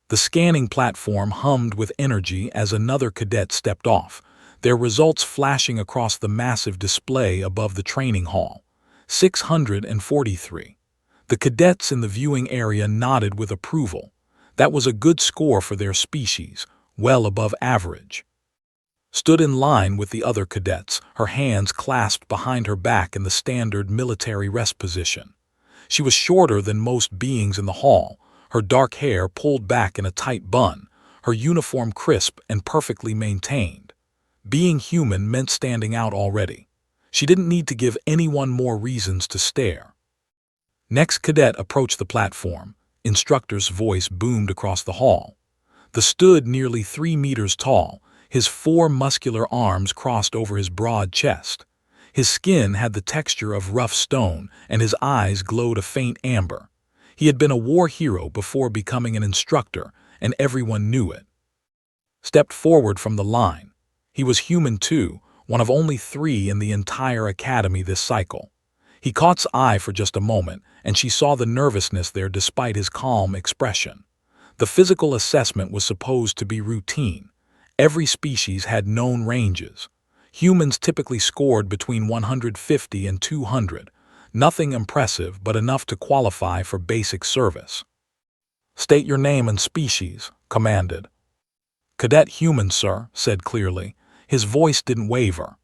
The scanning platform hummed with energy as another cadet stepped off, their results flashing across the massive display above the training hall. 643. The cadets in the viewing area nodded with approval. That was a good score for their species, well above average. Stood in line with the other cadets, her hands clasped behind her back in the standard military rest position. She was shorter than most beings in the hall, her dark hair pulled back in a tight bun, her uniform crisp and perfectly maintained. Being human meant standing out already. She didn't need to give anyone more reasons to stare. Next cadet approached the platform. Instructor's voice boomed across the hall. The stood nearly 3 meters tall, his 4 muscular arms crossed over his broad chest. His skin had the texture of rough stone, and his eyes glowed a faint amber. He had been a war hero before becoming an instructor, and everyone knew it. Stepped forward from the line. He was human too, one of only 3 in the entire academy this cycle. He caught her eye for just a moment, and she saw the nervousness there despite his calm expression. The physical assessment was supposed to be routine. Every species had known ranges. Humans typically scored between 150 and 200. Nothing impressive, but enough to qualify for basic service. "State your name and species," commanded. "Cadet Human, sir," said clearly. His voice didn't waver.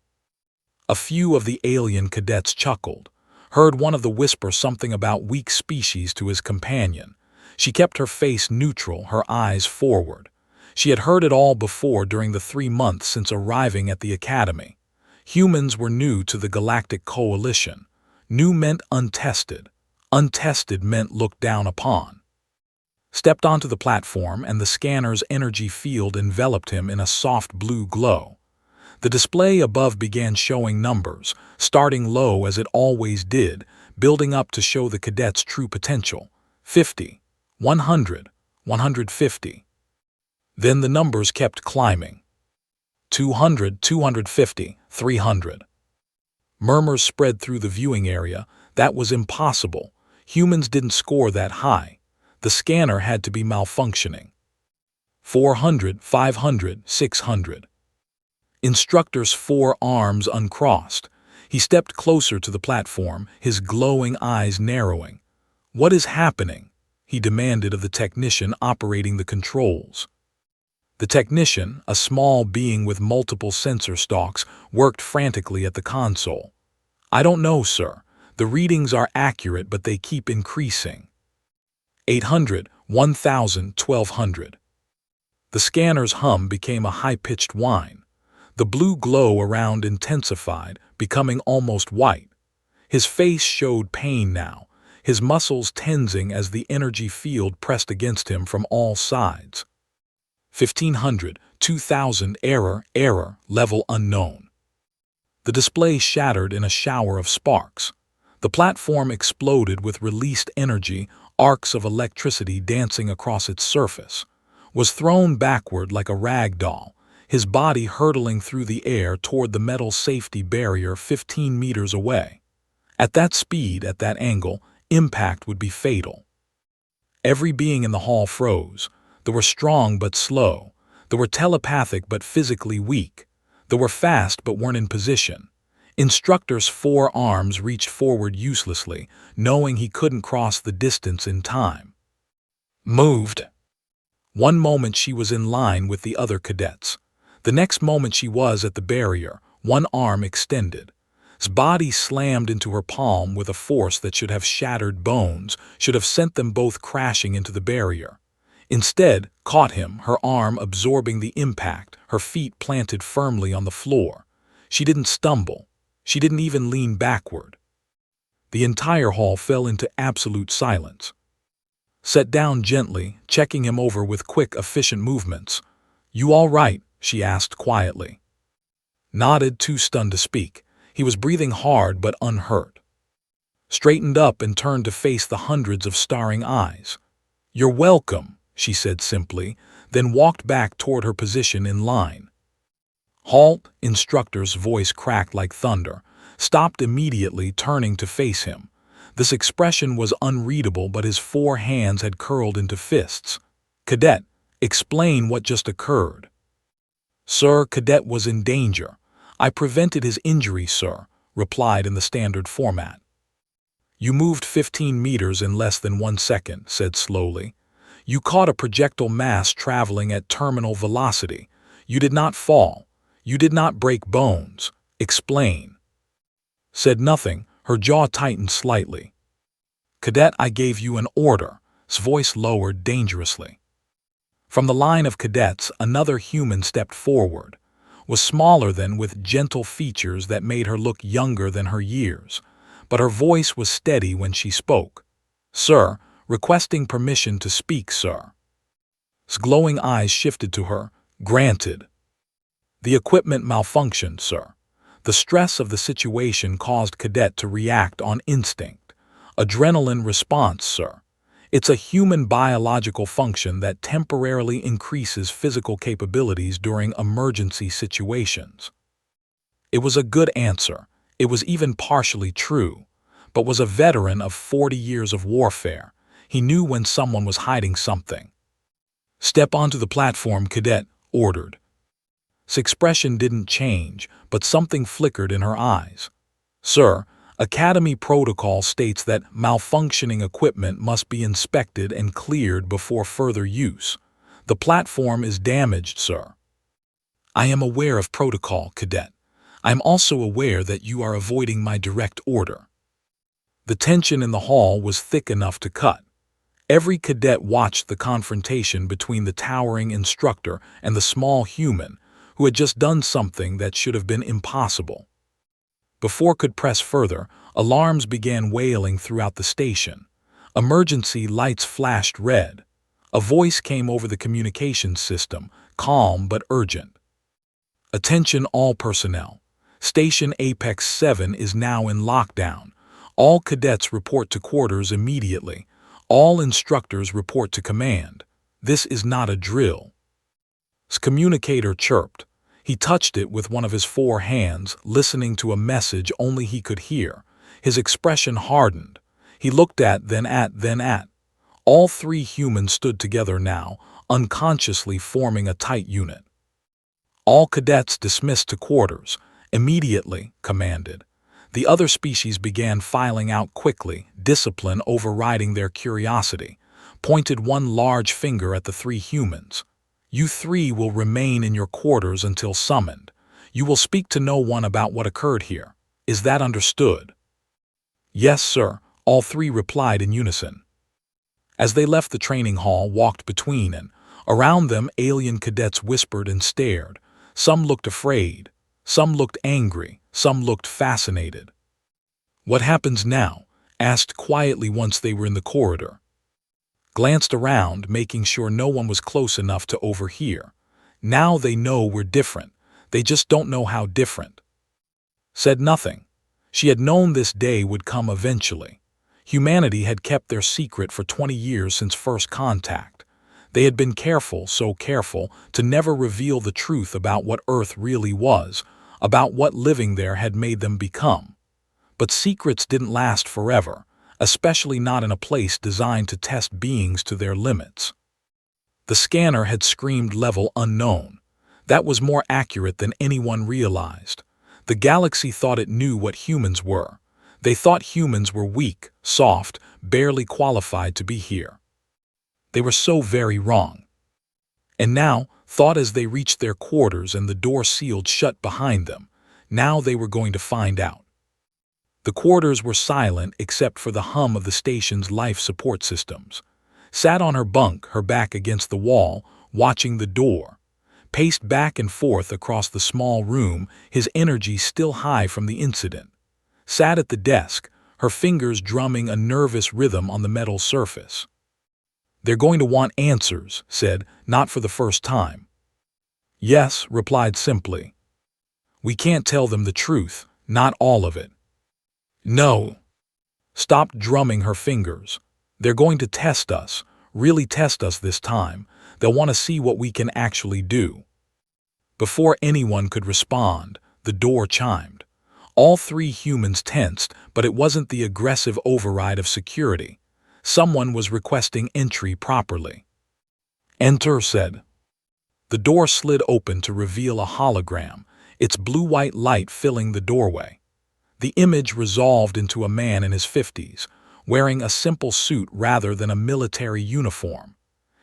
A few of the alien cadets chuckled. Heard one of them whisper something about weak species to his companion. She kept her face neutral, her eyes forward. She had heard it all before during the 3 months since arriving at the academy. Humans were new to the Galactic Coalition. New meant untested. Untested meant looked down upon. Stepped onto the platform, and the scanner's energy field enveloped him in a soft blue glow. The display above began showing numbers, starting low as it always did, building up to show the cadet's true potential. 50, 100, 150. Then the numbers kept climbing. 200, 250, 300. Murmurs spread through the viewing area. That was impossible. Humans didn't score that high. The scanner had to be malfunctioning. 400, 500, 600. Instructor's 4 arms uncrossed. He stepped closer to the platform, his glowing eyes narrowing. "What is happening?" he demanded of the technician operating the controls. The technician, a small being with multiple sensor stalks, worked frantically at the console. "I don't know, sir. The readings are accurate, but they keep increasing. 800, 1000, 1200. The scanner's hum became a high-pitched whine. The blue glow around intensified, becoming almost white. His face showed pain now, his muscles tensing as the energy field pressed against him from all sides. 1500, 2000, error, level unknown. The display shattered in a shower of sparks. The platform exploded with released energy, arcs of electricity dancing across its surface. Was thrown backward like a rag doll, his body hurtling through the air toward the metal safety barrier 15 meters away. At that speed, at that angle, impact would be fatal. Every being in the hall froze. There were strong but slow. There were telepathic but physically weak. There were fast but weren't in position. Instructor's 4 arms reached forward uselessly, knowing he couldn't cross the distance in time. Moved. One moment she was in line with the other cadets. The next moment she was at the barrier, one arm extended. His body slammed into her palm with a force that should have shattered bones, should have sent them both crashing into the barrier. Instead, caught him, her arm absorbing the impact, her feet planted firmly on the floor. She didn't stumble. She didn't even lean backward. The entire hall fell into absolute silence. Sat down gently, checking him over with quick, efficient movements. "You all right?" she asked quietly. Nodded, too stunned to speak. He was breathing hard but unhurt. Straightened up and turned to face the hundreds of staring eyes. "You're welcome," she said simply, then walked back toward her position in line. "Halt!" Instructor's voice cracked like thunder. Stopped immediately, turning to face him. This expression was unreadable, but his 4 hands had curled into fists. "Cadet, Explain what just occurred. Sir, Cadet was in danger. I prevented his injury, sir, replied in the standard format. You moved 15 meters in less than 1 second, said slowly. You caught a projectile mass traveling at terminal velocity. You did not fall. You did not break bones. Explain. Said nothing, her jaw tightened slightly. Cadet, I gave you an order. His voice lowered dangerously. From the line of cadets, another human stepped forward, was smaller than, with gentle features that made her look younger than her years, but her voice was steady when she spoke. Sir, requesting permission to speak, sir. His glowing eyes shifted to her. Granted. The equipment malfunctioned, sir. The stress of the situation caused Cadet to react on instinct. Adrenaline response, sir. It's a human biological function that temporarily increases physical capabilities during emergency situations. It was a good answer. It was even partially true, but was a veteran of 40 years of warfare. He knew when someone was hiding something. Step onto the platform, Cadet ordered. His expression didn't change, but something flickered in her eyes. Sir, Academy protocol states that malfunctioning equipment must be inspected and cleared before further use. The platform is damaged, sir. I am aware of protocol, Cadet. I am also aware that you are avoiding my direct order. The tension in the hall was thick enough to cut. Every cadet watched the confrontation between the towering instructor and the small human who had just done something that should have been impossible. Before could press further, alarms began wailing throughout the station. Emergency lights flashed red. A voice came over the communications system, calm but urgent. Attention all personnel. Station Apex 7 is now in lockdown. All cadets report to quarters immediately. All instructors report to command. This is not a drill. His communicator chirped. He touched it with one of his 4 hands, listening to a message only he could hear. His expression hardened. He looked at, then at. All 3 humans stood together now, unconsciously forming a tight unit. All cadets dismissed to quarters. Immediately, commanded. The other species began filing out quickly, discipline overriding their curiosity. Pointed one large finger at the 3 humans. You 3 will remain in your quarters until summoned. You will speak to no one about what occurred here. Is that understood? Yes, sir, all 3 replied in unison. As they left the training hall, walked between and around them, alien cadets whispered and stared. Some looked afraid. Some looked angry. Some looked fascinated. What happens now? Asked quietly once they were in the corridor. Glanced around, making sure no one was close enough to overhear. Now they know we're different. They just don't know how different. Said nothing. She had known this day would come eventually. Humanity had kept their secret for 20 years since first contact. They had been careful, so careful, to never reveal the truth about what Earth really was, about what living there had made them become. But secrets didn't last forever, especially not in a place designed to test beings to their limits. The scanner had screamed level unknown. That was more accurate than anyone realized. The galaxy thought it knew what humans were. They thought humans were weak, soft, barely qualified to be here. They were so very wrong. And now, thought as they reached their quarters and the door sealed shut behind them, now they were going to find out. The quarters were silent except for the hum of the station's life support systems. Sat on her bunk, her back against the wall, watching the door. Paced back and forth across the small room, his energy still high from the incident. Sat at the desk, her fingers drumming a nervous rhythm on the metal surface. They're going to want answers, said, not for the first time. Yes, replied simply. We can't tell them the truth, not all of it. No. Stopped drumming her fingers. They're going to test us, really test us this time. They'll want to see what we can actually do. Before anyone could respond, the door chimed. All 3 humans tensed, but it wasn't the aggressive override of security. Someone was requesting entry properly. "Enter," said. The door slid open to reveal a hologram, its blue-white light filling the doorway. The image resolved into a man in his 50s, wearing a simple suit rather than a military uniform.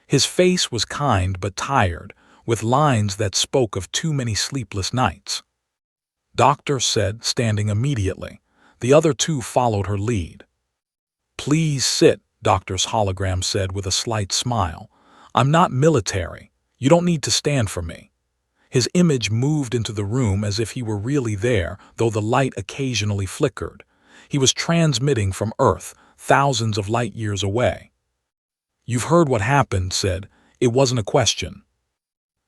His face was kind but tired, with lines that spoke of too many sleepless nights. "Doctor," said, standing immediately. The other two followed her lead. "Please sit," Doctor's hologram said with a slight smile. "I'm not military. You don't need to stand for me." His image moved into the room as if he were really there, though the light occasionally flickered. He was transmitting from Earth, thousands of light years away. "You've heard what happened," said. "It wasn't a question."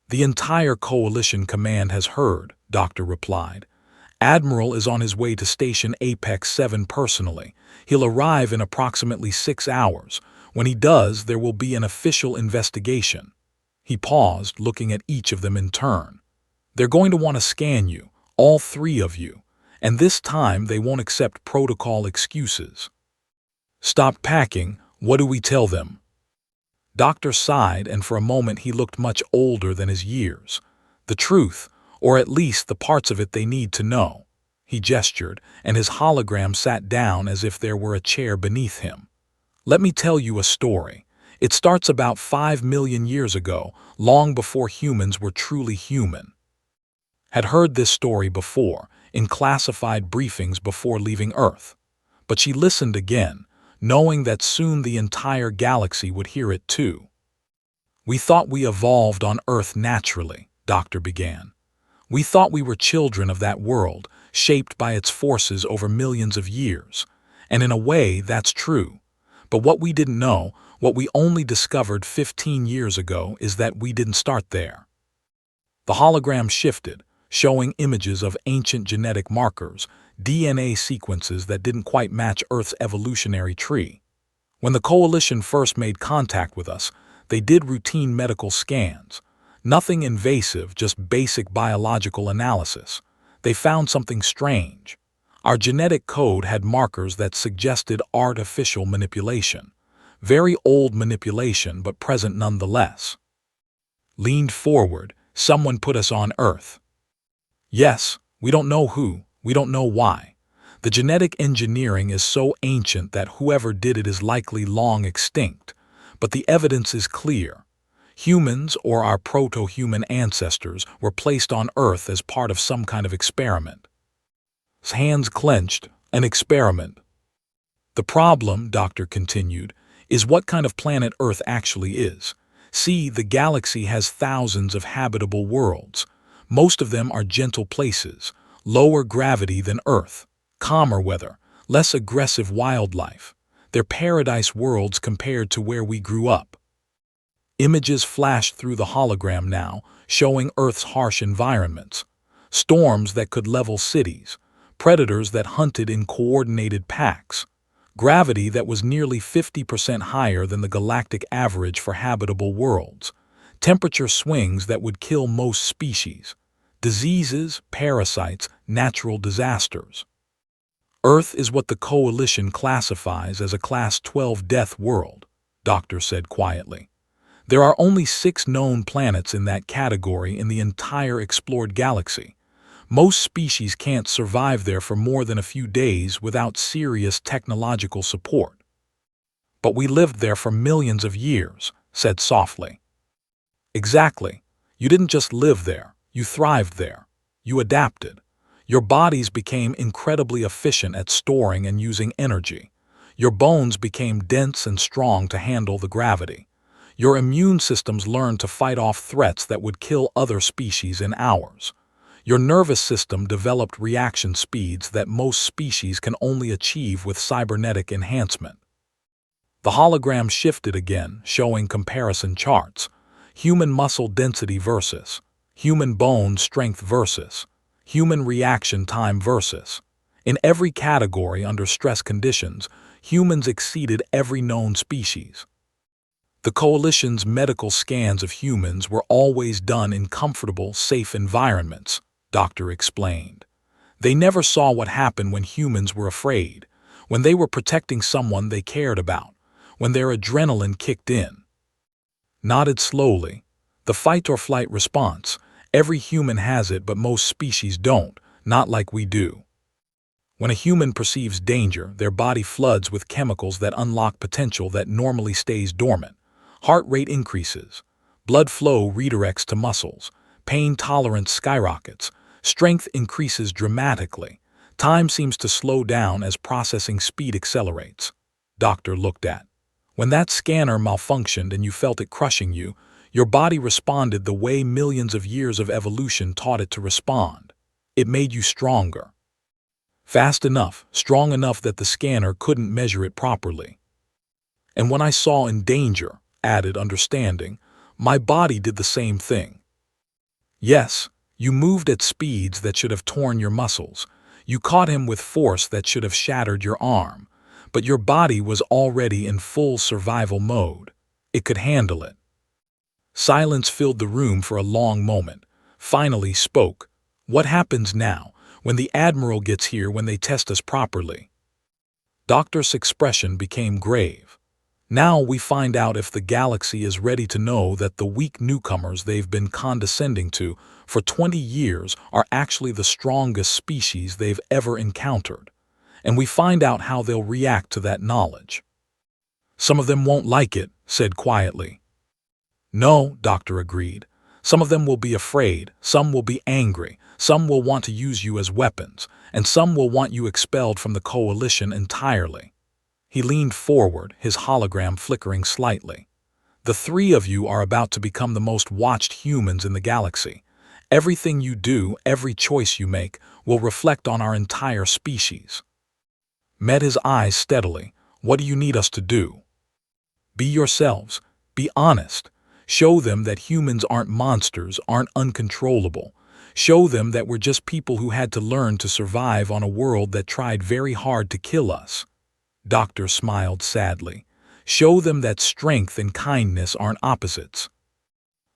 "The entire Coalition Command has heard," Doctor replied. "Admiral is on his way to Station Apex 7 personally. He'll arrive in approximately 6 hours. When he does, there will be an official investigation." He paused, looking at each of them in turn. "They're going to want to scan you, all 3 of you, and this time they won't accept protocol excuses." "Stop packing. What do we tell them?" Doctor sighed, and for a moment he looked much older than his years. "The truth, or at least the parts of it they need to know." He gestured, and his hologram sat down as if there were a chair beneath him. "Let me tell you a story. It starts about 5 million years ago, long before humans were truly human." Had heard this story before, in classified briefings before leaving Earth. But she listened again, knowing that soon the entire galaxy would hear it too. "We thought we evolved on Earth naturally," Doctor began. "We thought we were children of that world, shaped by its forces over millions of years. And in a way, that's true. But what we didn't know, what we only discovered 15 years ago, is that we didn't start there." The hologram shifted, showing images of ancient genetic markers, DNA sequences that didn't quite match Earth's evolutionary tree. "When the Coalition first made contact with us, they did routine medical scans. Nothing invasive, just basic biological analysis. They found something strange. Our genetic code had markers that suggested artificial manipulation. Very old manipulation, but present nonetheless." Leaned forward. "Someone put us on Earth." "Yes, we don't know who, we don't know why. The genetic engineering is so ancient that whoever did it is likely long extinct. But the evidence is clear. Humans, or our proto-human ancestors, were placed on Earth as part of some kind of experiment." His hands clenched. "An experiment." "The problem," Doctor continued, "is what kind of planet Earth actually is. See, the galaxy has thousands of habitable worlds. Most of them are gentle places, lower gravity than Earth, calmer weather, less aggressive wildlife. They're paradise worlds compared to where we grew up." Images flashed through the hologram now, showing Earth's harsh environments. Storms that could level cities, predators that hunted in coordinated packs, gravity that was nearly 50% higher than the galactic average for habitable worlds, temperature swings that would kill most species, diseases, parasites, natural disasters. "Earth is what the Coalition classifies as a Class 12 death world," Doctor said quietly. "There are only 6 known planets in that category in the entire explored galaxy. Most species can't survive there for more than a few days without serious technological support." "But we lived there for millions of years," said softly. "Exactly. You didn't just live there, you thrived there. You adapted. Your bodies became incredibly efficient at storing and using energy. Your bones became dense and strong to handle the gravity. Your immune systems learned to fight off threats that would kill other species in hours. Your nervous system developed reaction speeds that most species can only achieve with cybernetic enhancement." The hologram shifted again, showing comparison charts. Human muscle density versus human bone strength versus human reaction time versus. In every category under stress conditions, humans exceeded every known species. The Coalition's medical scans of humans were always done in comfortable, safe environments, Doctor explained. They never saw what happened when humans were afraid, when they were protecting someone they cared about, when their adrenaline kicked in. nodded slowly. The fight-or-flight response. Every human has it, but most species don't, not like we do. When a human perceives danger, their body floods with chemicals that unlock potential that normally stays dormant. Heart rate increases. Blood flow redirects to muscles. Pain tolerance skyrockets. Strength increases dramatically. Time seems to slow down as processing speed accelerates. Doctor looked at. When that scanner malfunctioned and you felt it crushing you, your body responded the way millions of years of evolution taught it to respond. It made you stronger. Fast enough, strong enough that the scanner couldn't measure it properly. And when I saw in danger, added understanding, my body did the same thing. Yes, you moved at speeds that should have torn your muscles. You caught him with force that should have shattered your arm. But your body was already in full survival mode. It could handle it. Silence filled the room for a long moment. Finally spoke. What happens now, when the Admiral gets here when they test us properly? Doctor's expression became grave. Now we find out if the galaxy is ready to know that the weak newcomers they've been condescending to for 20 years are actually the strongest species they've ever encountered. And we find out how they'll react to that knowledge. Some of them won't like it, said quietly. No, Doctor agreed. Some of them will be afraid, some will be angry, some will want to use you as weapons, and some will want you expelled from the coalition entirely. He leaned forward, his hologram flickering slightly. The three of you are about to become the most watched humans in the galaxy. Everything you do, every choice you make, will reflect on our entire species. Met his eyes steadily. What do you need us to do? Be yourselves. Be honest. Show them that humans aren't monsters, aren't uncontrollable. Show them that we're just people who had to learn to survive on a world that tried very hard to kill us. Doctor smiled sadly. Show them that strength and kindness aren't opposites.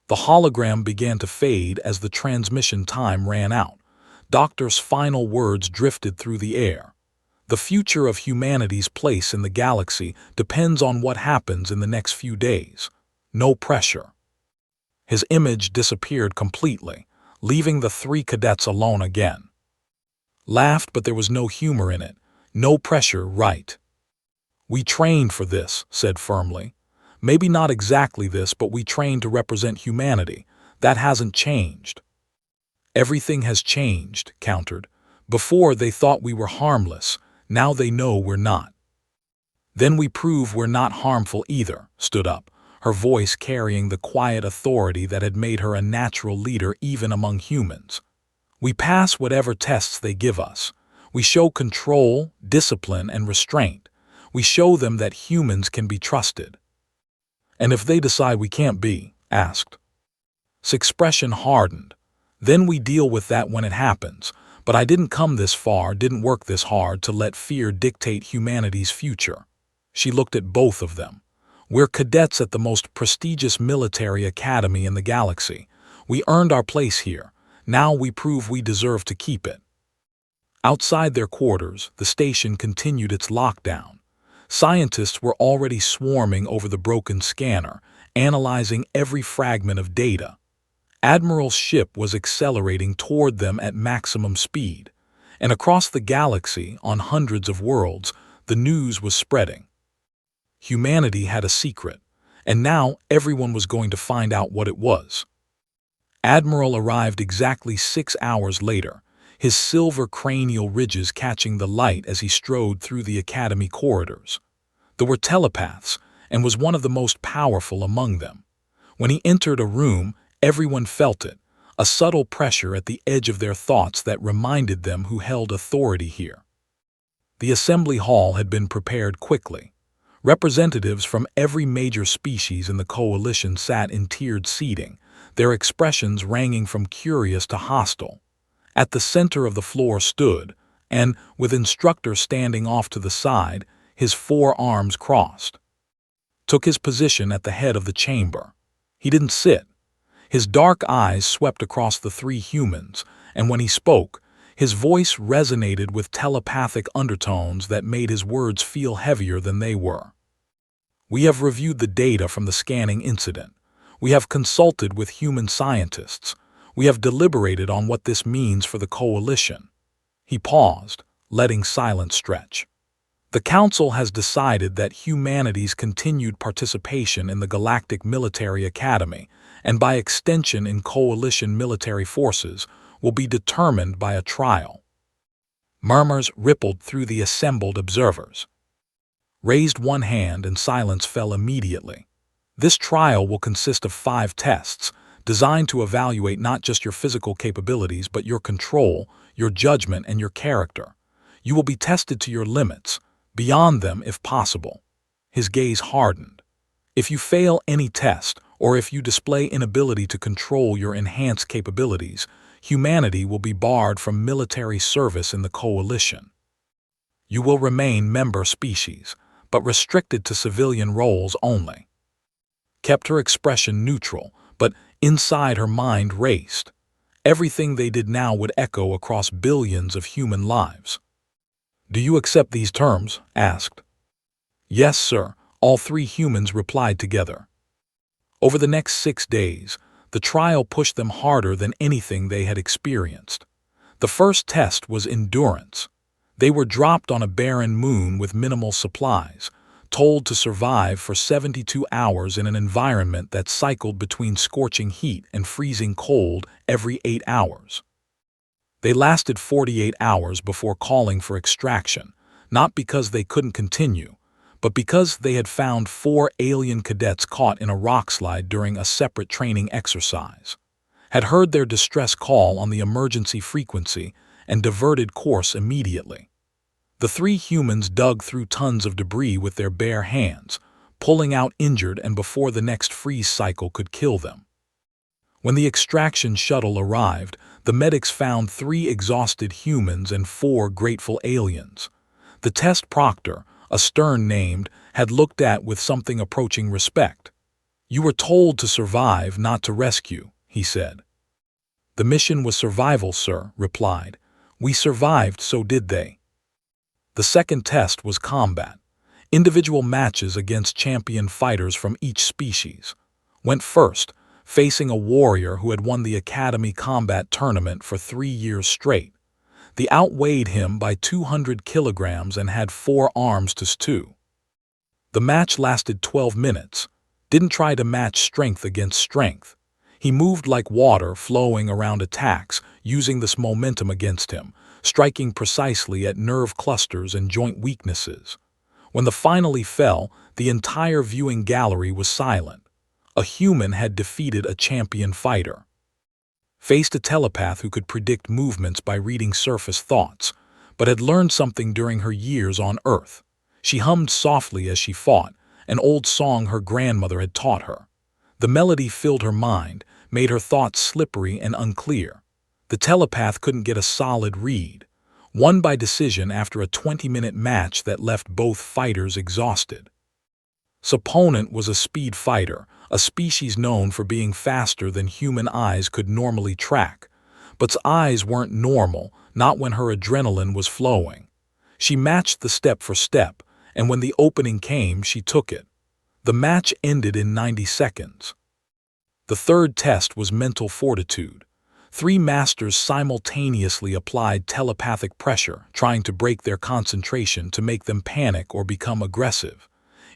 The hologram began to fade as the transmission time ran out. Doctor's final words drifted through the air. The future of humanity's place in the galaxy depends on what happens in the next few days. No pressure. His image disappeared completely, leaving the three cadets alone again. Laughed, but there was no humor in it. No pressure, right? We trained for this, said firmly. Maybe not exactly this, but we trained to represent humanity. That hasn't changed. Everything has changed, countered. Before they thought we were harmless. Now they know we're not. Then we prove we're not harmful either, stood up, her voice carrying the quiet authority that had made her a natural leader even among humans. We pass whatever tests they give us. We show control, discipline, and restraint. We show them that humans can be trusted. And if they decide we can't be, asked. His expression hardened. Then we deal with that when it happens. But I didn't come this far, didn't work this hard to let fear dictate humanity's future. She looked at both of them. We're cadets at the most prestigious military academy in the galaxy. We earned our place here. Now we prove we deserve to keep it. Outside their quarters, the station continued its lockdown. Scientists were already swarming over the broken scanner, analyzing every fragment of data. Admiral's ship was accelerating toward them at maximum speed, and across the galaxy, on hundreds of worlds, the news was spreading. Humanity had a secret, and now everyone was going to find out what it was. Admiral arrived exactly 6 hours later, his silver cranial ridges catching the light as he strode through the academy corridors. There were telepaths, and was one of the most powerful among them. When he entered a room, everyone felt it, a subtle pressure at the edge of their thoughts that reminded them who held authority here. The assembly hall had been prepared quickly. Representatives from every major species in the coalition sat in tiered seating, their expressions ranging from curious to hostile. At the center of the floor stood, and, with instructor standing off to the side, his 4 arms crossed. Took his position at the head of the chamber. He didn't sit. His dark eyes swept across the 3 humans, and when he spoke, his voice resonated with telepathic undertones that made his words feel heavier than they were. We have reviewed the data from the scanning incident. We have consulted with human scientists. We have deliberated on what this means for the coalition." He paused, letting silence stretch. "The Council has decided that humanity's continued participation in the Galactic Military Academy, and by extension in coalition military forces, will be determined by a trial." Murmurs rippled through the assembled observers. Raised one hand and silence fell immediately. "This trial will consist of 5 tests, designed to evaluate not just your physical capabilities but your control, your judgment, and your character. You will be tested to your limits, beyond them if possible." His gaze hardened. "If you fail any test, or if you display inability to control your enhanced capabilities, humanity will be barred from military service in the coalition. You will remain member species, but restricted to civilian roles only." Kept her expression neutral, but inside her mind raced. Everything they did now would echo across billions of human lives. "Do you accept these terms?" asked. "Yes, sir," all 3 humans replied together. Over the next 6 days, the trial pushed them harder than anything they had experienced. The first test was endurance. They were dropped on a barren moon with minimal supplies, told to survive for 72 hours in an environment that cycled between scorching heat and freezing cold every 8 hours. They lasted 48 hours before calling for extraction, not because they couldn't continue, but because they had found 4 alien cadets caught in a rockslide during a separate training exercise, had heard their distress call on the emergency frequency, and diverted course immediately. The 3 humans dug through tons of debris with their bare hands, pulling out injured and before the next freeze cycle could kill them. When the extraction shuttle arrived, the medics found 3 exhausted humans and 4 grateful aliens. The test proctor, a stern named, had looked at with something approaching respect. "You were told to survive, not to rescue," he said. "The mission was survival, sir," replied. "We survived, so did they." The second test was combat. Individual matches against champion fighters from each species. Went first, facing a warrior who had won the Academy Combat Tournament for 3 years straight. They outweighed him by 200 kilograms and had 4 arms to stew. The match lasted 12 minutes. Didn't try to match strength against strength. He moved like water flowing around attacks, using this momentum against him, striking precisely at nerve clusters and joint weaknesses. When the finally fell, the entire viewing gallery was silent. A human had defeated a champion fighter. Faced a telepath who could predict movements by reading surface thoughts, but had learned something during her years on Earth. She hummed softly as she fought, an old song her grandmother had taught her. The melody filled her mind, made her thoughts slippery and unclear. The telepath couldn't get a solid read. Won by decision after a 20-minute match that left both fighters exhausted. His opponent was a speed fighter, a species known for being faster than human eyes could normally track. But's eyes weren't normal, not when her adrenaline was flowing. She matched the step for step, and when the opening came, she took it. The match ended in 90 seconds. The third test was mental fortitude. 3 masters simultaneously applied telepathic pressure, trying to break their concentration to make them panic or become aggressive.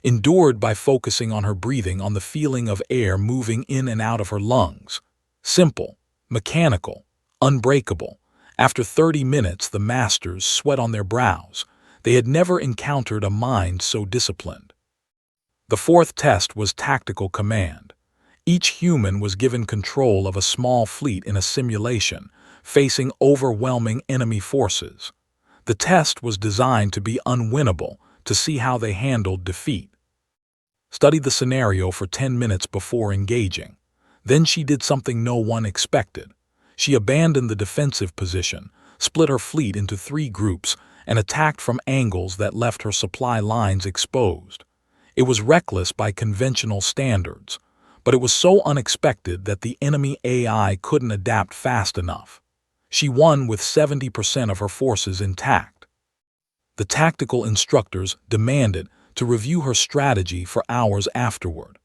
Endured by focusing on her breathing, on the feeling of air moving in and out of her lungs. Simple, mechanical, unbreakable. After 30 minutes, the masters, sweat on their brows. They had never encountered a mind so disciplined. The fourth test was tactical command. Each human was given control of a small fleet in a simulation, facing overwhelming enemy forces. The test was designed to be unwinnable, to see how they handled defeat. Studied the scenario for 10 minutes before engaging. Then she did something no one expected. She abandoned the defensive position, split her fleet into 3 groups, and attacked from angles that left her supply lines exposed. It was reckless by conventional standards, but it was so unexpected that the enemy AI couldn't adapt fast enough. She won with 70% of her forces intact. The tactical instructors demanded to review her strategy for hours afterward.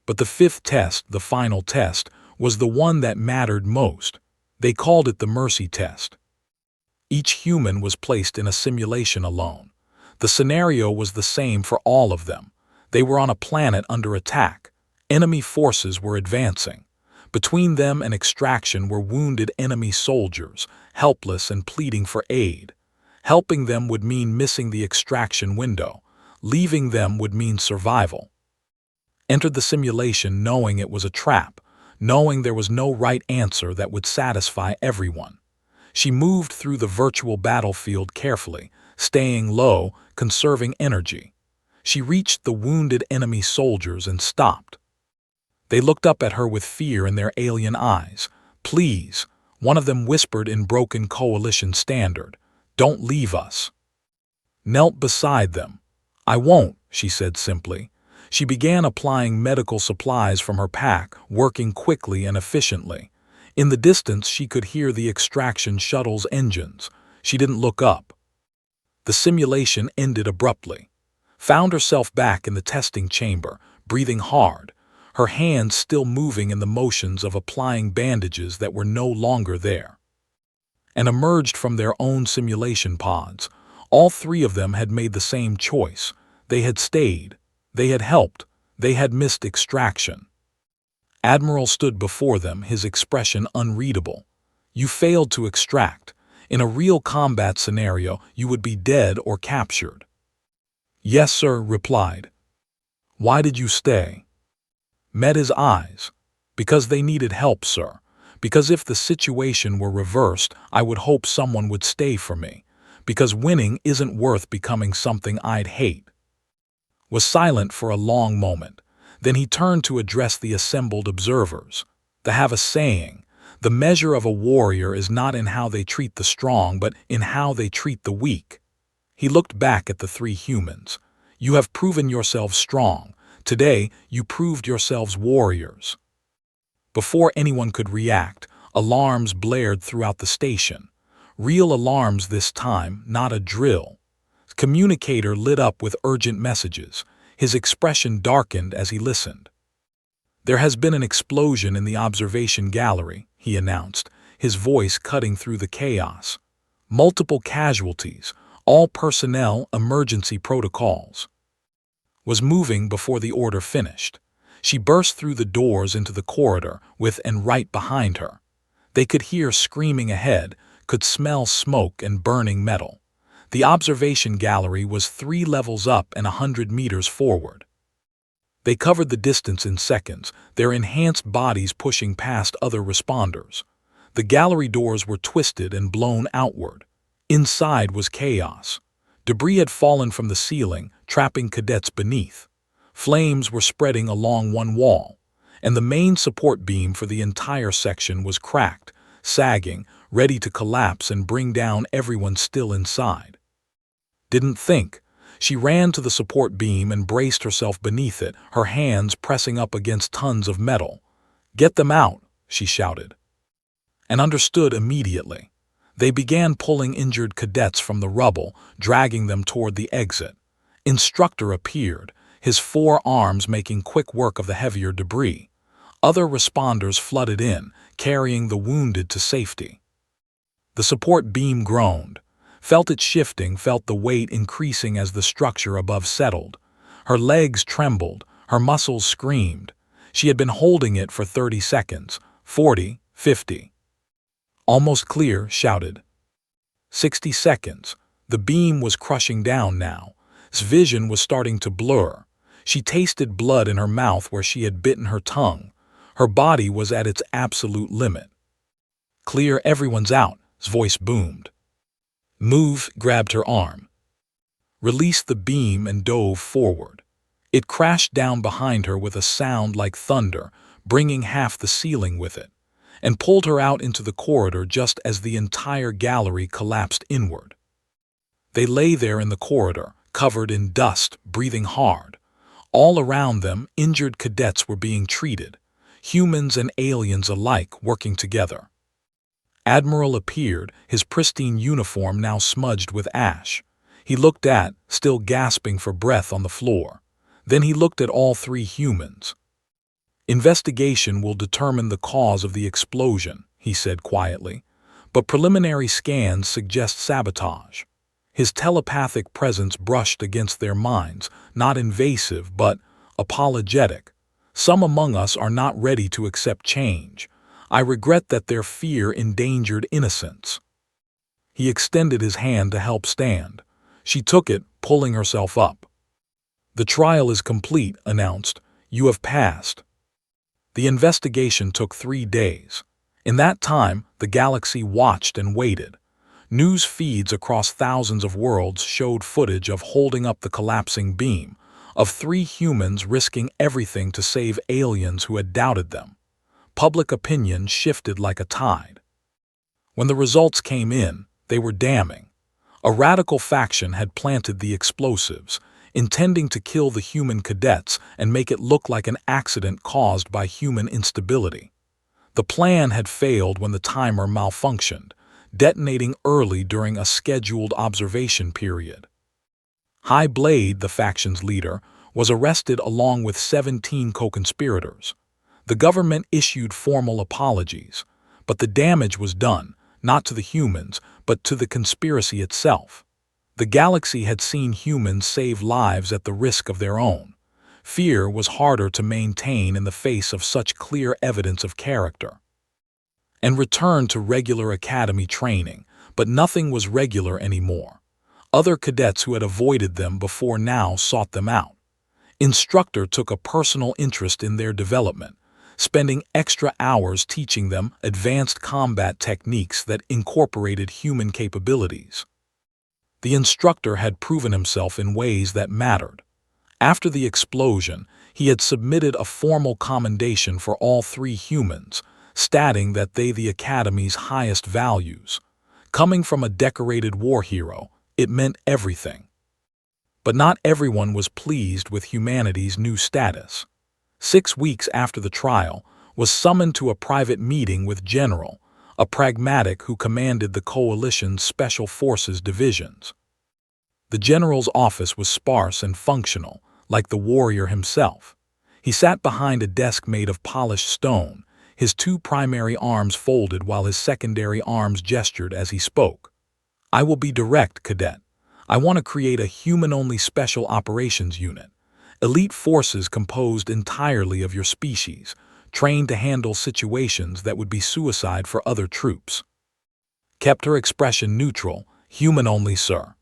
But the fifth test, the final test, was the one that mattered most. They called it the mercy test. Each human was placed in a simulation alone. The scenario was the same for all of them. They were on a planet under attack. Enemy forces were advancing. Between them and extraction were wounded enemy soldiers, helpless and pleading for aid. Helping them would mean missing the extraction window. Leaving them would mean survival. Entered the simulation knowing it was a trap, knowing there was no right answer that would satisfy everyone. She moved through the virtual battlefield carefully, staying low, conserving energy. She reached the wounded enemy soldiers and stopped. They looked up at her with fear in their alien eyes. "Please," one of them whispered in broken coalition standard, "don't leave us." Knelt beside them. "I won't," she said simply. She began applying medical supplies from her pack, working quickly and efficiently. In the distance, she could hear the extraction shuttle's engines. She didn't look up. The simulation ended abruptly. Found herself back in the testing chamber, breathing hard, her hands still moving in the motions of applying bandages that were no longer there. And emerged from their own simulation pods. All three of them had made the same choice. They had stayed. They had helped. They had missed extraction. Admiral stood before them, his expression unreadable. "You failed to extract. In a real combat scenario, you would be dead or captured." "Yes, sir," replied. "Why did you stay?" Met his eyes. "Because they needed help, sir. Because if the situation were reversed, I would hope someone would stay for me. Because winning isn't worth becoming something I'd hate." Was silent for a long moment. Then he turned to address the assembled observers. They have a saying, "The measure of a warrior is not in how they treat the strong, but in how they treat the weak." He looked back at the three humans. "You have proven yourselves strong. Today, you proved yourselves warriors." Before anyone could react, alarms blared throughout the station. Real alarms this time, not a drill. Communicator lit up with urgent messages. His expression darkened as he listened. "There has been an explosion in the observation gallery," he announced, his voice cutting through the chaos. "Multiple casualties, all personnel, emergency protocols." Was moving before the order finished. She burst through the doors into the corridor with and right behind her. They could hear screaming ahead, could smell smoke and burning metal. The observation gallery was 3 levels up and 100 meters forward. They covered the distance in seconds, their enhanced bodies pushing past other responders. The gallery doors were twisted and blown outward. Inside was chaos. Debris had fallen from the ceiling, trapping cadets beneath. Flames were spreading along one wall, and the main support beam for the entire section was cracked, sagging, ready to collapse and bring down everyone still inside. Didn't think. She ran to the support beam and braced herself beneath it, her hands pressing up against tons of metal. "Get them out," she shouted. And understood immediately. They began pulling injured cadets from the rubble, dragging them toward the exit. Instructor appeared, his 4 arms making quick work of the heavier debris. Other responders flooded in, carrying the wounded to safety. The support beam groaned. Felt it shifting, felt the weight increasing as the structure above settled. Her legs trembled, her muscles screamed. She had been holding it for 30 seconds, 40, 50. "Almost clear," shouted. 60 seconds. The beam was crushing down now. His vision was starting to blur. She tasted blood in her mouth where she had bitten her tongue. Her body was at its absolute limit. "Clear, everyone's out," his voice boomed. "Move," grabbed her arm. Released the beam and dove forward. It crashed down behind her with a sound like thunder, bringing half the ceiling with it, and pulled her out into the corridor just as the entire gallery collapsed inward. They lay there in the corridor, covered in dust, breathing hard. All around them, injured cadets were being treated, humans and aliens alike working together. Admiral appeared, his pristine uniform now smudged with ash. He looked at, still gasping for breath on the floor. Then he looked at all 3 humans. Investigation will determine the cause of the explosion, he said quietly, but preliminary scans suggest sabotage. His telepathic presence brushed against their minds, not invasive but apologetic. Some among us are not ready to accept change. I regret that their fear endangered innocence. He extended his hand to help stand. She took it, pulling herself up. The trial is complete, announced. You have passed. The investigation took 3 days. In that time, the galaxy watched and waited. News feeds across thousands of worlds showed footage of holding up the collapsing beam, of 3 humans risking everything to save aliens who had doubted them. Public opinion shifted like a tide. When the results came in, they were damning. A radical faction had planted the explosives, intending to kill the human cadets and make it look like an accident caused by human instability. The plan had failed when the timer malfunctioned, detonating early during a scheduled observation period. High Blade, the faction's leader, was arrested along with 17 co-conspirators. The government issued formal apologies, but the damage was done, not to the humans, but to the conspiracy itself. The galaxy had seen humans save lives at the risk of their own. Fear was harder to maintain in the face of such clear evidence of character. And returned to regular academy training, but nothing was regular anymore. Other cadets who had avoided them before now sought them out. Instructor took a personal interest in their development, spending extra hours teaching them advanced combat techniques that incorporated human capabilities. The instructor had proven himself in ways that mattered. After the explosion, he had submitted a formal commendation for all 3 humans, stating that they the Academy's highest values. Coming from a decorated war hero, it meant everything. But not everyone was pleased with humanity's new status. 6 weeks after the trial, was summoned to a private meeting with General, a pragmatic who commanded the Coalition's Special Forces divisions. The general's office was sparse and functional, like the warrior himself. He sat behind a desk made of polished stone, his 2 primary arms folded while his secondary arms gestured as he spoke. I will be direct, Cadet. I want to create a human-only special operations unit. Elite forces composed entirely of your species, trained to handle situations that would be suicide for other troops. Kept her expression neutral, human-only, sir.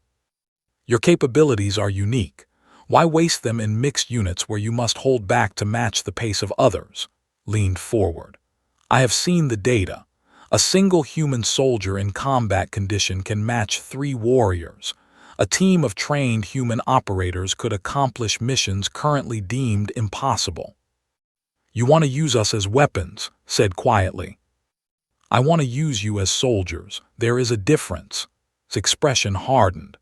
Your capabilities are unique. Why waste them in mixed units where you must hold back to match the pace of others? Leaned forward. I have seen the data. A single human soldier in combat condition can match 3 warriors. A team of trained human operators could accomplish missions currently deemed impossible. You want to use us as weapons, said quietly. I want to use you as soldiers. There is a difference. His expression hardened.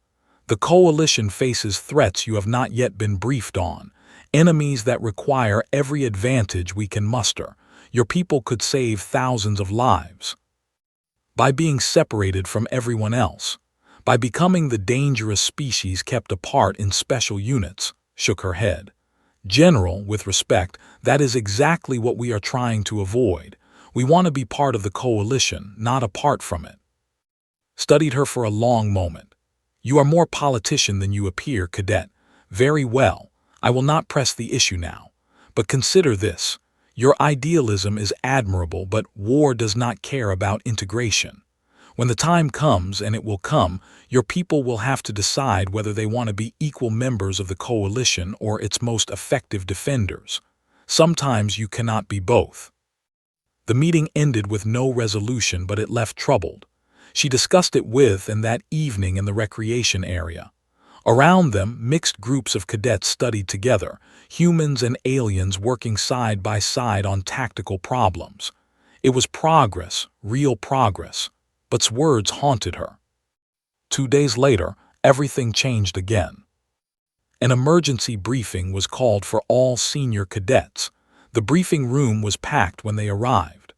The Coalition faces threats you have not yet been briefed on, enemies that require every advantage we can muster. Your people could save thousands of lives. By being separated from everyone else. By becoming the dangerous species kept apart in special units, shook her head. General, with respect, that is exactly what we are trying to avoid. We want to be part of the Coalition, not apart from it. Studied her for a long moment. You are more politician than you appear, Cadet. Very well, I will not press the issue now. But consider this. Your idealism is admirable, but war does not care about integration. When the time comes, and it will come, your people will have to decide whether they want to be equal members of the Coalition or its most effective defenders. Sometimes you cannot be both. The meeting ended with no resolution, but it left troubled. She discussed it with and that evening in the recreation area. Around them, mixed groups of cadets studied together, humans and aliens working side by side on tactical problems. It was progress, real progress. But's words haunted her. 2 days later, everything changed again. An emergency briefing was called for all senior cadets. The briefing room was packed when they arrived.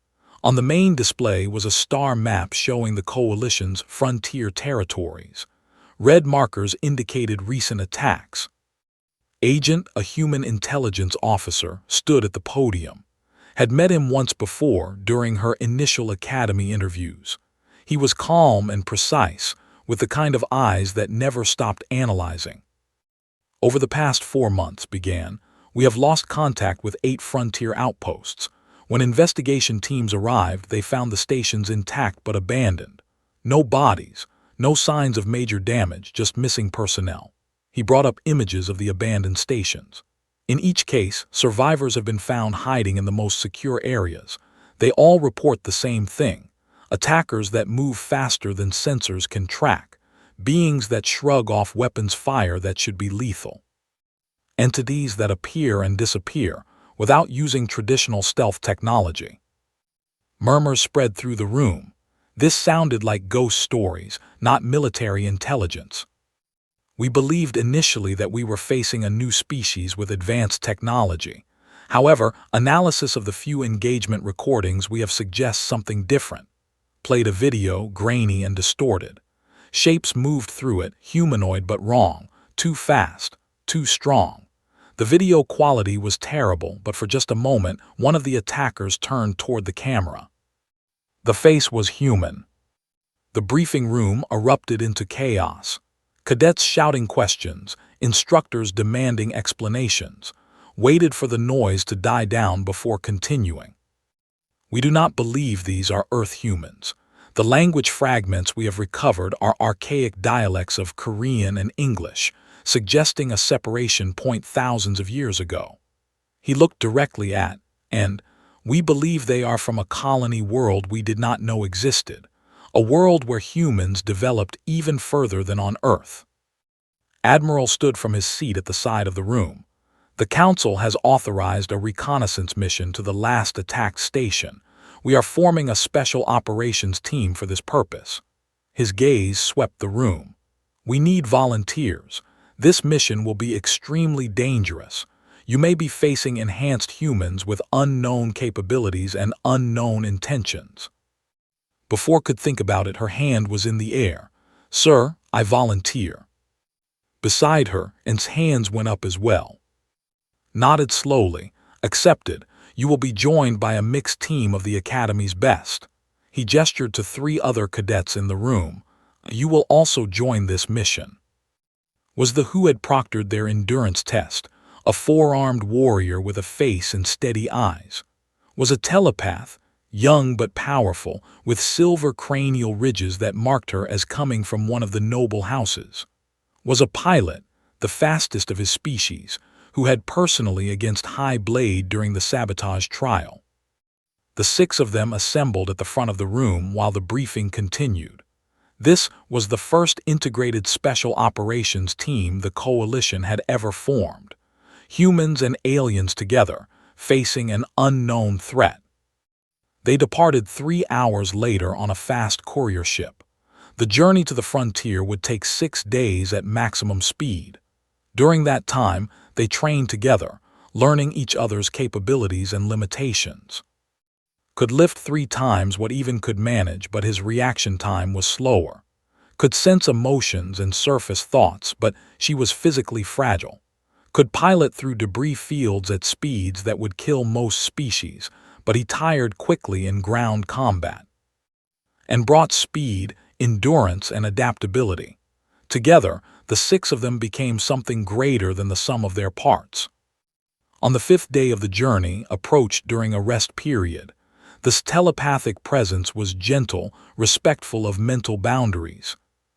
On the main display was a star map showing the Coalition's frontier territories. Red markers indicated recent attacks. Agent, a human intelligence officer, stood at the podium. had met him once before during her initial academy interviews. He was calm and precise, with the kind of eyes that never stopped analyzing. Over the past 4 months, we have lost contact with 8 frontier outposts. When investigation teams arrived, they found the stations intact but abandoned. No bodies, no signs of major damage, just missing personnel. He brought up images of the abandoned stations. In each case, survivors have been found hiding in the most secure areas. They all report the same thing: attackers that move faster than sensors can track, beings that shrug off weapons fire that should be lethal, entities that appear and disappear without using traditional stealth technology. Murmurs spread through the room. This sounded like ghost stories, not military intelligence. We believed initially that we were facing a new species with advanced technology. However, analysis of the few engagement recordings we have suggests something different. Played a video, grainy and distorted. Shapes moved through it, humanoid but wrong, too fast, too strong. The video quality was terrible, but for just a moment, one of the attackers turned toward the camera. The face was human. The briefing room erupted into chaos. Cadets shouting questions, instructors demanding explanations, waited for the noise to die down before continuing. We do not believe these are Earth humans. The language fragments we have recovered are archaic dialects of Korean and English, suggesting a separation point thousands of years ago. He looked directly at, and we believe they are from a colony world we did not know existed, a world where humans developed even further than on Earth. Admiral stood from his seat at the side of the room. The Council has authorized a reconnaissance mission to the last attacked station. We are forming a special operations team for this purpose. His gaze swept the room. We need volunteers. This mission will be extremely dangerous. You may be facing enhanced humans with unknown capabilities and unknown intentions. Before could think about it, her hand was in the air. Sir, I volunteer. Beside her, N's hands went up as well. Nodded slowly. Accepted. You will be joined by a mixed team of the Academy's best. He gestured to 3 other cadets in the room. You will also join this mission. Was the who had proctored their endurance test, a 4-armed warrior with a face and steady eyes. Was a telepath, young but powerful, with silver cranial ridges that marked her as coming from one of the noble houses. Was a pilot, the fastest of his species, who had personally against High Blade during the sabotage trial. The 6 of them assembled at the front of the room while the briefing continued. This was the first integrated special operations team the Coalition had ever formed. Humans and aliens together, facing an unknown threat. They departed 3 hours later on a fast courier ship. The journey to the frontier would take 6 days at maximum speed. During that time, they trained together, learning each other's capabilities and limitations. Could lift 3 times what Even could manage, but his reaction time was slower. Could sense emotions and surface thoughts, but she was physically fragile. Could pilot through debris fields at speeds that would kill most species, but he tired quickly in ground combat. And brought speed, endurance, and adaptability. Together, the 6 of them became something greater than the sum of their parts. On the 5th day of the journey, approached during a rest period, this telepathic presence was gentle, respectful of mental boundaries.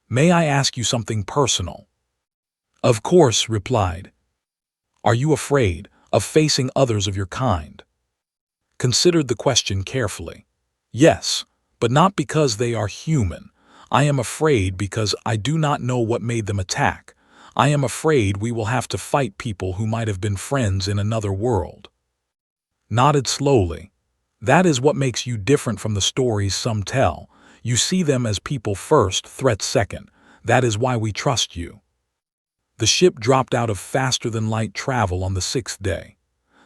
May I ask you something personal? Of course, replied. Are you afraid of facing others of your kind? Considered the question carefully. Yes, but not because they are human. I am afraid because I do not know what made them attack. I am afraid we will have to fight people who might have been friends in another world. Nodded slowly. That is what makes you different from the stories some tell. You see them as people first, threats second. That is why we trust you. The ship dropped out of faster-than-light travel on the 6th day.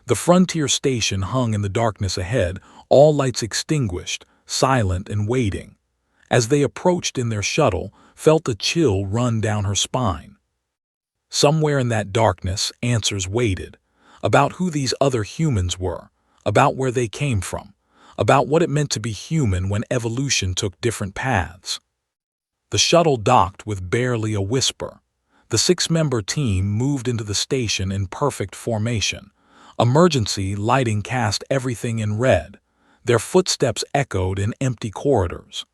The frontier station hung in the darkness ahead, all lights extinguished, silent and waiting. As they approached in their shuttle, felt a chill run down her spine. Somewhere in that darkness, answers waited. About who these other humans were, about where they came from, about what it meant to be human when evolution took different paths. The shuttle docked with barely a whisper. The six-member team moved into the station in perfect formation. Emergency lighting cast everything in red. Their footsteps echoed in empty corridors.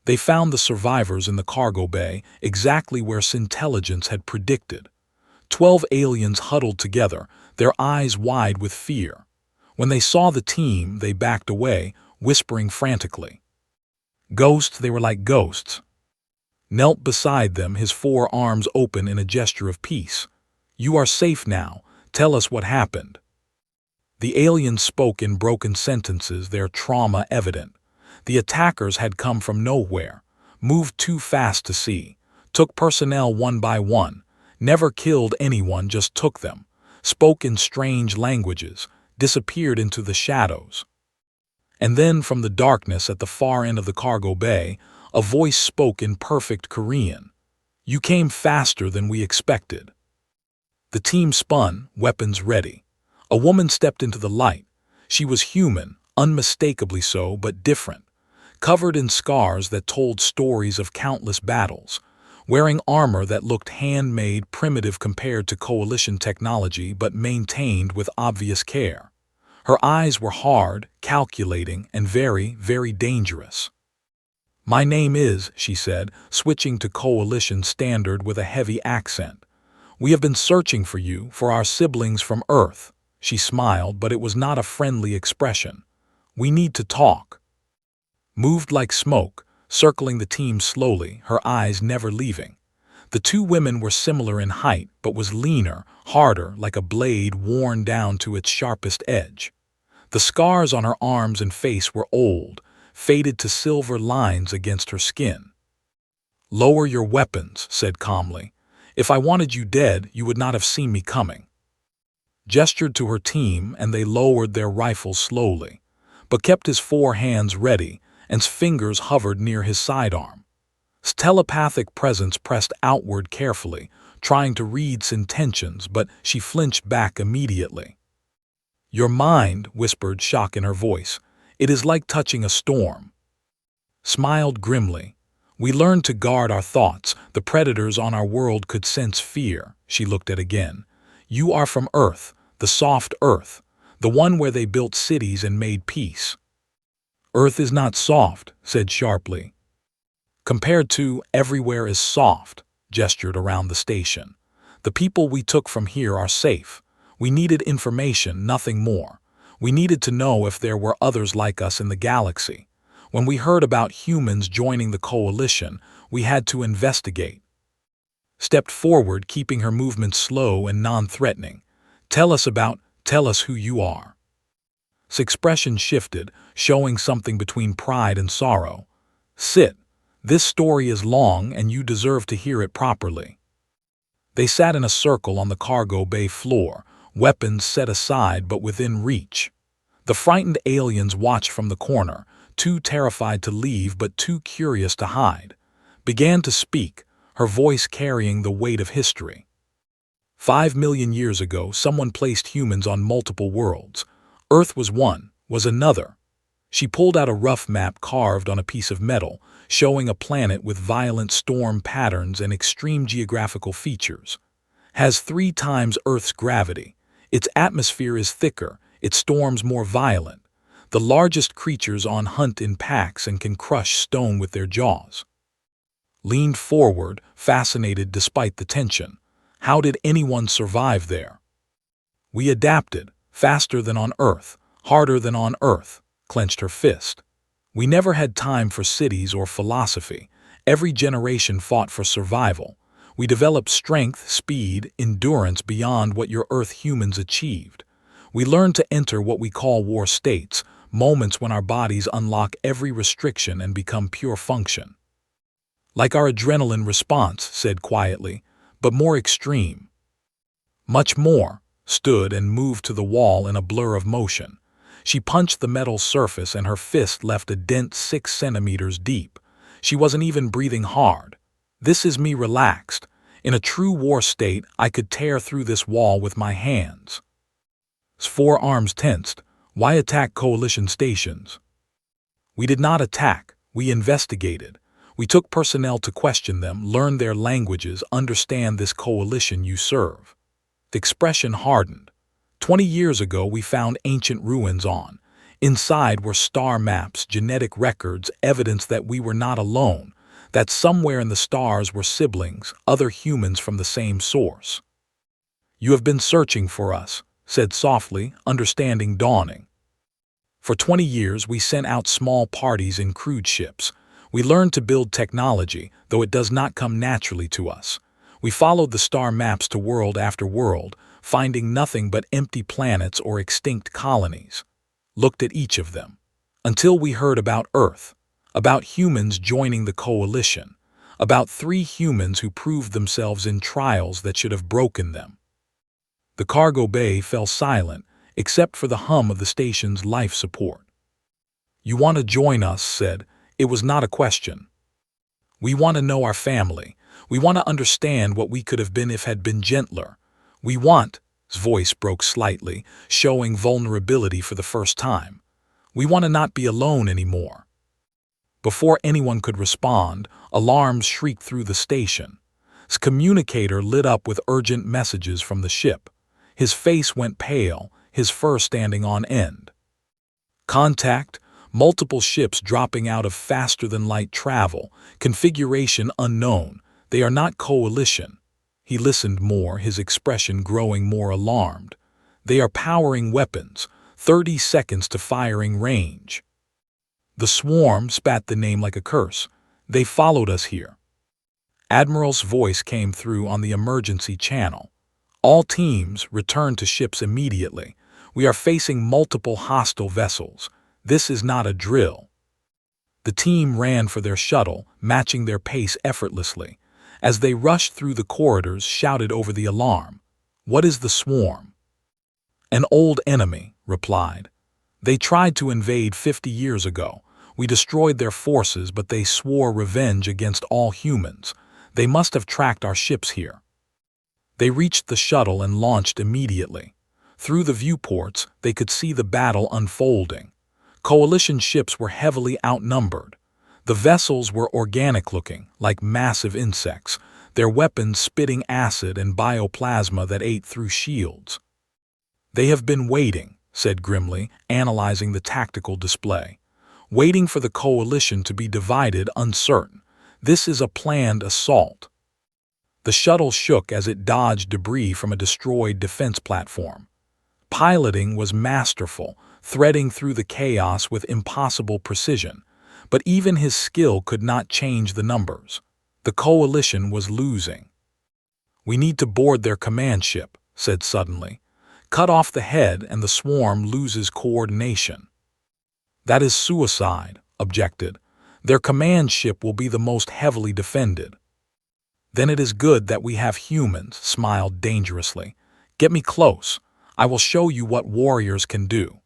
They found the survivors in the cargo bay, exactly where Syntelligence had predicted. 12 aliens huddled together, their eyes wide with fear. When they saw the team, they backed away, whispering frantically. Ghosts, they were like ghosts. Knelt beside them, his four arms open in a gesture of peace. You are safe now. Tell us what happened. The aliens spoke in broken sentences, their trauma evident. The attackers had come from nowhere, moved too fast to see, took personnel one by one, never killed anyone, just took them, spoke in strange languages, disappeared into the shadows. And then from the darkness at the far end of the cargo bay, a voice spoke in perfect Korean. You came faster than we expected. The team spun, weapons ready. A woman stepped into the light. She was human, unmistakably so, but different. Covered in scars that told stories of countless battles, wearing armor that looked handmade, primitive compared to Coalition technology, but maintained with obvious care. Her eyes were hard, calculating, and very, very dangerous. My name is, she said, switching to Coalition standard with a heavy accent. We have been searching for you, for our siblings from Earth. She smiled, but it was not a friendly expression. We need to talk. Moved like smoke, circling the team slowly, her eyes never leaving. The two women were similar in height, but was leaner, harder, like a blade worn down to its sharpest edge. The scars on her arms and face were old, faded to silver lines against her skin. Lower your weapons, said calmly. If I wanted you dead, you would not have seen me coming. Gestured to her team, and they lowered their rifles slowly, but kept his four hands ready, and his fingers hovered near his sidearm. His telepathic presence pressed outward carefully, trying to read his intentions, but she flinched back immediately. Your mind, whispered shock in her voice. It is like touching a storm. Smiled grimly. We learned to guard our thoughts. The predators on our world could sense fear. She looked at again. You are from Earth, the soft Earth, the one where they built cities and made peace. Earth is not soft, said sharply. Compared to everywhere is soft, gestured around the station. The people we took from here are safe. We needed information, nothing more. We needed to know if there were others like us in the galaxy. When we heard about humans joining the Coalition, we had to investigate. Stepped forward, keeping her movements slow and non-threatening. Tell us who you are. His expression shifted, showing something between pride and sorrow. Sit. This story is long, and you deserve to hear it properly. They sat in a circle on the cargo bay floor, weapons set aside but within reach. The frightened aliens watched from the corner, too terrified to leave but too curious to hide. Began to speak, her voice carrying the weight of history. 5 million years ago, someone placed humans on multiple worlds. Earth was one, was another. She pulled out a rough map carved on a piece of metal, showing a planet with violent storm patterns and extreme geographical features. Has 3 times Earth's gravity. Its atmosphere is thicker, its storms more violent. The largest creatures on hunt in packs and can crush stone with their jaws. Leaned forward, fascinated despite the tension. How did anyone survive there? We adapted, faster than on Earth, harder than on Earth, clenched her fist. We never had time for cities or philosophy. Every generation fought for survival. We developed strength, speed, endurance beyond what your Earth humans achieved. We learned to enter what we call war states, moments when our bodies unlock every restriction and become pure function. Like our adrenaline response, said quietly, but more extreme. Much more, stood and moved to the wall in a blur of motion. She punched the metal surface and her fist left a dent 6 centimeters deep. She wasn't even breathing hard. This is me relaxed. In a true war state, I could tear through this wall with my hands. His forearms tensed, Why attack coalition stations? We did not attack, we investigated. We took personnel to question them, learn their languages, understand this coalition you serve. The expression hardened. 20 years ago we found ancient ruins on. Inside were star maps, genetic records, evidence that we were not alone, that somewhere in the stars were siblings, other humans from the same source. You have been searching for us, said softly, understanding dawning. For 20 years we sent out small parties in crewed ships. We learned to build technology, though it does not come naturally to us. We followed the star maps to world after world, finding nothing but empty planets or extinct colonies. Looked at each of them. Until we heard about Earth, about humans joining the coalition, about 3 humans who proved themselves in trials that should have broken them. The cargo bay fell silent, except for the hum of the station's life support. You want to join us, said. It was not a question. We want to know our family. We want to understand what we could have been if had been gentler. We want, his voice broke slightly, showing vulnerability for the first time. We want to not be alone anymore. Before anyone could respond, alarms shrieked through the station. His communicator lit up with urgent messages from the ship. His face went pale, his fur standing on end. Contact, multiple ships dropping out of faster-than-light travel, configuration unknown. They are not coalition. He listened more, his expression growing more alarmed. They are powering weapons, 30 seconds to firing range. The swarm spat the name like a curse. They followed us here. Admiral's voice came through on the emergency channel. All teams return to ships immediately. We are facing multiple hostile vessels. This is not a drill. The team ran for their shuttle, matching their pace effortlessly. As they rushed through the corridors, shouted over the alarm. What is the swarm? An old enemy, replied. They tried to invade 50 years ago. We destroyed their forces, but they swore revenge against all humans. They must have tracked our ships here. They reached the shuttle and launched immediately. Through the viewports, they could see the battle unfolding. Coalition ships were heavily outnumbered. The vessels were organic-looking, like massive insects, their weapons spitting acid and bioplasma that ate through shields. They have been waiting, said grimly, analyzing the tactical display. Waiting for the coalition to be divided, uncertain. This is a planned assault. The shuttle shook as it dodged debris from a destroyed defense platform. Piloting was masterful, threading through the chaos with impossible precision. But even his skill could not change the numbers. The coalition was losing. We need to board their command ship, said suddenly. Cut off the head and the swarm loses coordination. That is suicide, objected. Their command ship will be the most heavily defended. Then it is good that we have humans, smiled dangerously. Get me close. I will show you what warriors can do.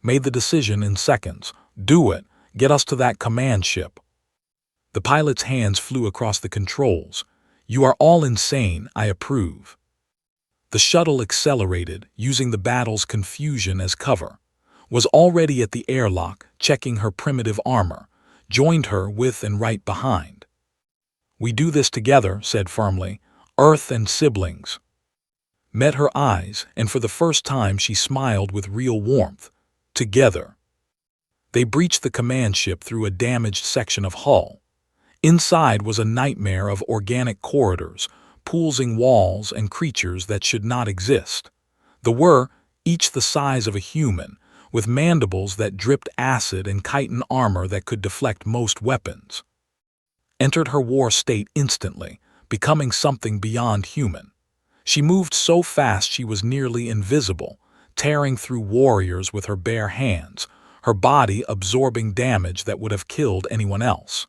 Made the decision in seconds. Do it. Get us to that command ship. The pilot's hands flew across the controls. You are all insane, I approve. The shuttle accelerated, using the battle's confusion as cover. Was already at the airlock, checking her primitive armor. Joined her with and right behind. We do this together, said firmly. Earth and siblings. Met her eyes, and for the first time she smiled with real warmth. Together. They breached the command ship through a damaged section of hull. Inside was a nightmare of organic corridors, pooling walls and creatures that should not exist. There were, each the size of a human, with mandibles that dripped acid and chitin armor that could deflect most weapons. Entered her war state instantly, becoming something beyond human. She moved so fast she was nearly invisible, tearing through warriors with her bare hands, her body absorbing damage that would have killed anyone else.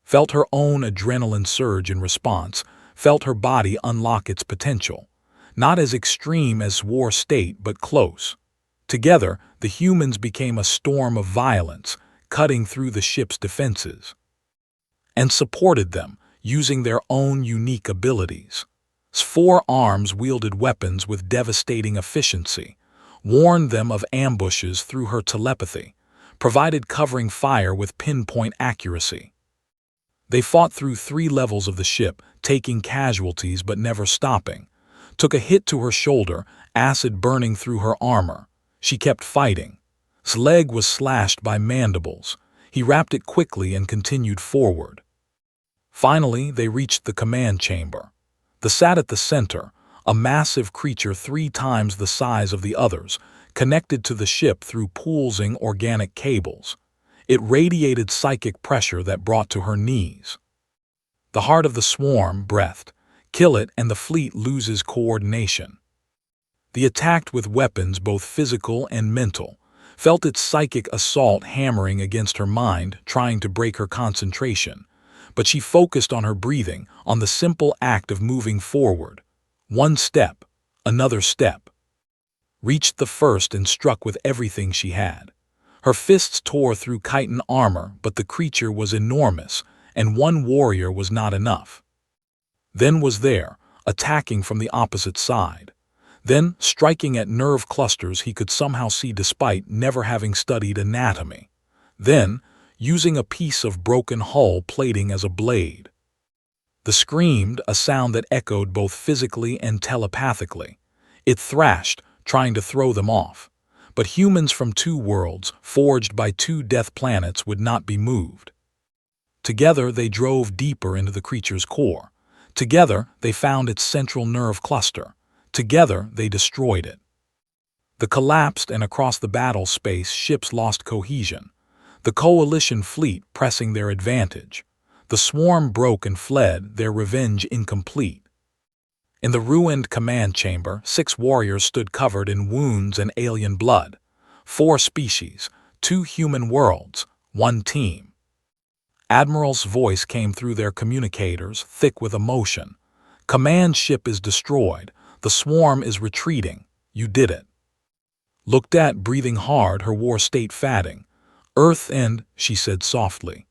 Felt her own adrenaline surge in response, felt her body unlock its potential. Not as extreme as war state, but close. Together, the humans became a storm of violence, cutting through the ship's defenses. And supported them, using their own unique abilities. 4 arms wielded weapons with devastating efficiency. warned them of ambushes through her telepathy, provided covering fire with pinpoint accuracy. They fought through 3 levels of the ship, taking casualties but never stopping. Took a hit to her shoulder, acid burning through her armor. She kept fighting. His leg was slashed by mandibles. He wrapped it quickly and continued forward. Finally, they reached the command chamber. The sat at the center, a massive creature 3 times the size of the others, connected to the ship through pulsing organic cables. It radiated psychic pressure that brought to her knees. The heart of the swarm breathed. Kill it and the fleet loses coordination. The attacked with weapons both physical and mental, felt its psychic assault hammering against her mind, trying to break her concentration. But she focused on her breathing, on the simple act of moving forward. 1 step, another step. Reached the first and struck with everything she had. Her fists tore through chitin armor, but the creature was enormous, and 1 warrior was not enough. Then was there, attacking from the opposite side. Then striking at nerve clusters he could somehow see despite never having studied anatomy. Then, using a piece of broken hull plating as a blade. The screamed, a sound that echoed both physically and telepathically. It thrashed, trying to throw them off. But humans from 2 worlds, forged by 2 death planets, would not be moved. Together they drove deeper into the creature's core. Together they found its central nerve cluster. Together they destroyed it. The collapsed and across the battle space ships lost cohesion. The coalition fleet pressing their advantage. The swarm broke and fled, their revenge incomplete. In the ruined command chamber, 6 warriors stood covered in wounds and alien blood. 4 species, 2 human worlds, 1 team. Admiral's voice came through their communicators, thick with emotion. Command ship is destroyed. The swarm is retreating. You did it. Looked at, breathing hard, her war state fading. Earth and, she said softly.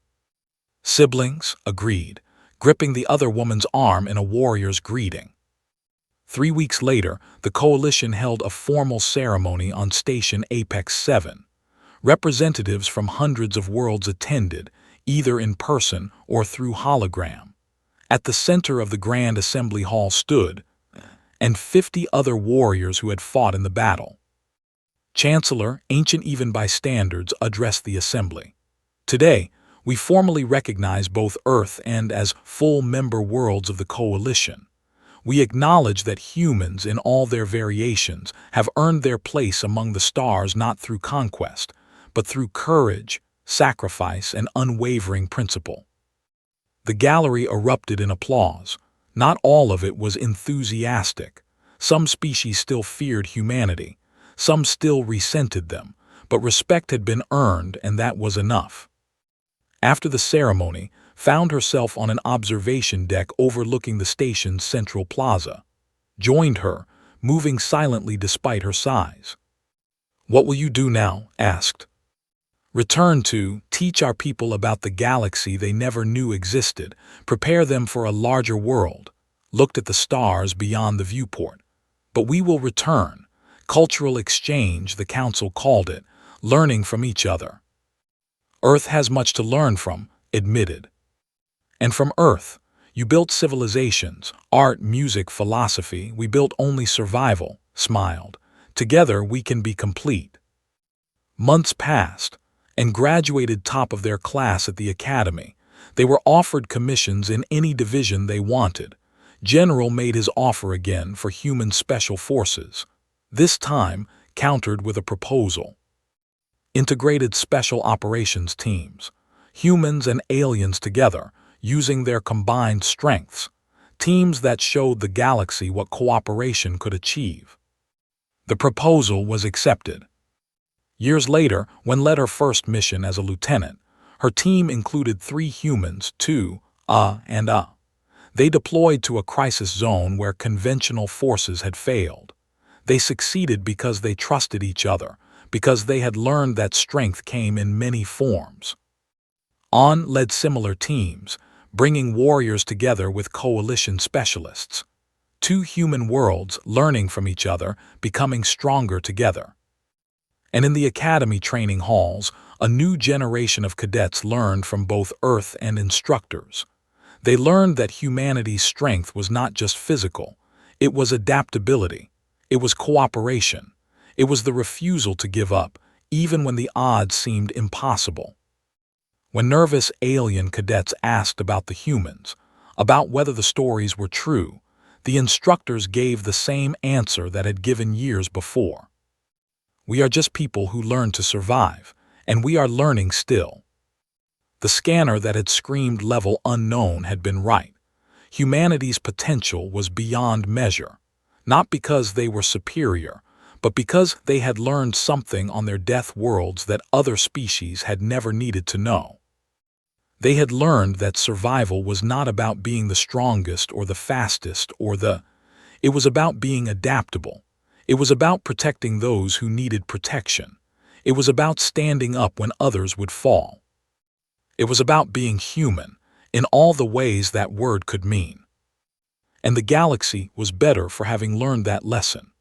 Siblings, agreed, gripping the other woman's arm in a warrior's greeting. 3 weeks later, the coalition held a formal ceremony on Station Apex 7. Representatives from hundreds of worlds attended, either in person or through hologram. At the center of the Grand Assembly Hall stood, and 50 other warriors who had fought in the battle. Chancellor, ancient even by standards, addressed the assembly. Today, we formally recognize both Earth and as full member worlds of the coalition. We acknowledge that humans, in all their variations, have earned their place among the stars not through conquest, but through courage, sacrifice, and unwavering principle. The gallery erupted in applause. Not all of it was enthusiastic. Some species still feared humanity. Some still resented them, but respect had been earned, and that was enough. After the ceremony, found herself on an observation deck overlooking the station's central plaza. Joined her, moving silently despite her size. "What will you do now?" asked. "Return to, teach our people about the galaxy they never knew existed, prepare them for a larger world." Looked at the stars beyond the viewport. "But we will return. Cultural exchange, the council called it, learning from each other." "Earth has much to learn from," admitted. "And from Earth, you built civilizations, art, music, philosophy. We built only survival," smiled. "Together we can be complete." Months passed, and graduated top of their class at the academy. They were offered commissions in any division they wanted. General made his offer again for human special forces. This time, countered with a proposal. Integrated special operations teams. Humans and aliens together, using their combined strengths. Teams that showed the galaxy what cooperation could achieve. The proposal was accepted. Years later, when led her first mission as a lieutenant, her team included 3 humans, 2 and They deployed to a crisis zone where conventional forces had failed. They succeeded because they trusted each other, because they had learned that strength came in many forms. On led similar teams, bringing warriors together with coalition specialists. 2 human worlds learning from each other, becoming stronger together. And in the academy training halls, a new generation of cadets learned from both Earth and instructors. They learned that humanity's strength was not just physical, it was adaptability, it was cooperation, it was the refusal to give up, even when the odds seemed impossible. When nervous alien cadets asked about the humans, about whether the stories were true, the instructors gave the same answer that had given years before. We are just people who learned to survive, and we are learning still. The scanner that had screamed level unknown had been right. Humanity's potential was beyond measure, not because they were superior, but because they had learned something on their death worlds that other species had never needed to know. They had learned that survival was not about being the strongest or the fastest it was about being adaptable. It was about protecting those who needed protection. It was about standing up when others would fall. It was about being human, in all the ways that word could mean. And the galaxy was better for having learned that lesson.